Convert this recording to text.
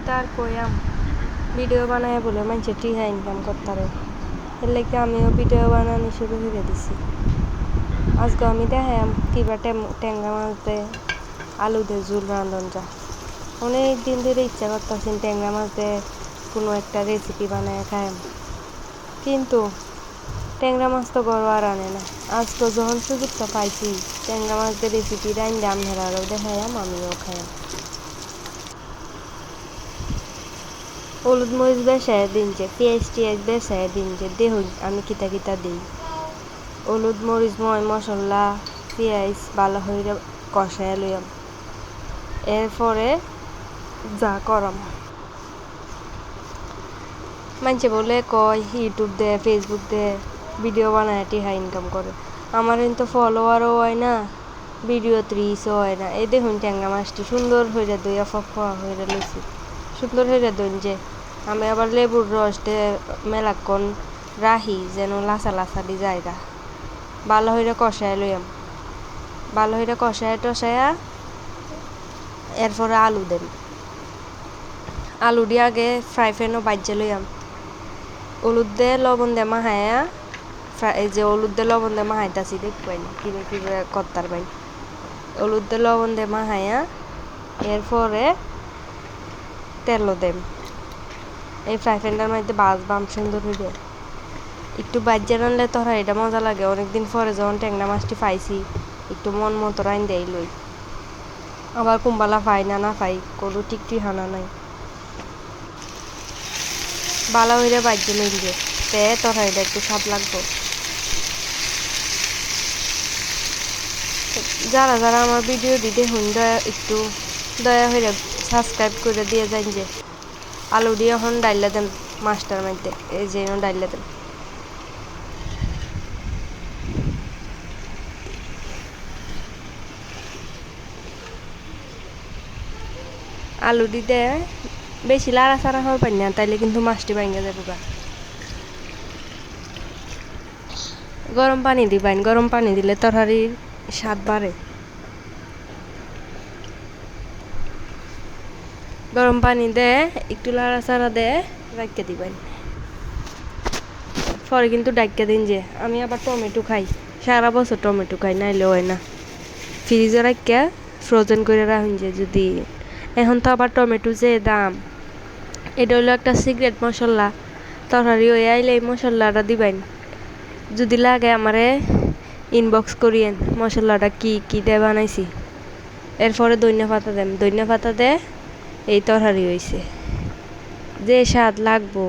তো আর কইয়াম ভিডিও বানায় বলে মানুষের টিহা ইনকাম করতারে এর লেগে আমিও ভিডিও বানানো শুরু করে দিছি। আজকে আমি দেখাম কিবা ট্যাংরা মাছ দিয়ে আলু দিয়ে ঝোল রাঁধন যা। অনেক দিন ধরে ইচ্ছা করতেছি ট্যাংরা মাছ দিয়ে কোনো একটা রেসিপি বানায় খাইম, কিন্তু ট্যাংরা মাছ তো গড় আর আনে না। আজকে যখন সুযোগটা পাইছি ট্যাংরা মাছ দিয়ে রেসিপি রাঁধে আপনারাও দেখাইম আমিও খাইম। হলুদ মরিচ বেসায় দিনছে, পেঁয়াজ টিয়াজ বেসায় দিনছে, দেখুন আমি কিতা কিতা দিই। হলুদ মরিচ মশলা পেঁয়াজ ভালো হয়ে কষায় লইয়াম, এরপরে যা করম। মানুষে বলে কয় ইউটিউব দে ফেসবুক দে ভিডিও বানায় টিহা ইনকাম করে, আমার কিন্তু ফলোয়ারও হয় না, ভিডিও রিচও হয় না। এই দেখুন ট্যাংরা মাছটি সুন্দর হয়ে দইয়া ফফা হয়ে লইছি, সুন্দর হয়ে দইন যে আমি আবার লেবুর রস দিয়ে মেলাক্ষণ রাহি যেন লাসা লাসা দি জায়গা ভালো হইরে কষায় লইয়াম। ভালো হইরে কষায় টসায়া এরপরে আলু দেন। আলু দিয়ে আগে ফ্রাই প্যানও বাজ্যে লইয়াম, হলুদ দিয়ে লবণ দিয়ে মাহায়া এই যে হলুদ দিয়ে লবণ দিয়ে মাহাইতাছি দেখবেন কিভাবে কিভাবে করতার বাইন। হলুদ দিয়ে লবণ দিয়ে মাহায়া এরপরে তেলও দেম। এই ফ্রাই প্যানটার মধ্যে বাম সুন্দর হয়ে একটু বাজ্যে রানলে তোরা এটা মজা লাগে। অনেকদিন পরে যখন ট্যাংরা মাছটি পাইছি একটু মন মতো রান দেয় লই, আবার কুম্বালা পাই না পাই কোনো টিকটি হানা নাই। বালা হইলে বাজ্যে লইন যে তে তোরা এটা একটু স্বাদ লাগবো। যারা যারা আমার ভিডিও দিতে হন একটু দয়া হইলে সাবস্ক্রাইব করে দিয়ে যান। যে আলু দিয়ে এখন ডাইলে দেন মাছটার মধ্যে, এই যে ডাইলে দেন। আলু দিতে বেশি লাড়া ছাড়া হওয়ার না, তাইলে কিন্তু মাছটি ভাঙে যাবে। গরম পানি দিবেন, গরম পানি দিলে তরকারির স্বাদ বাড়ে। গরম পানি দে একটু লাড়া চাড়া দে রাখতে দিবেন, পরে কিন্তু ডাক্কা দিন। যে আমি আবার টমেটো খাই, সারা বছর টমেটো খাই, নাইলে হয় না। ফ্রিজে রাখিয়া ফ্রোজেন করে রাখুন যে যদি। এখন তো আবার টমেটো যে দাম, এটা হলো একটা সিক্রেট মশলা, তরকারি হয়ে আইলে এই মশলাটা দিবেন। যদি লাগে আমারে ইনবক্স করিয়েন মশলাটা কি কি দিয়ে বানাইছি। এরপরে ধনিয়া পাতা দেন, ধনিয়া পাতা দে এই তরকারি হয়েছে যে স্বাদ লাগবো।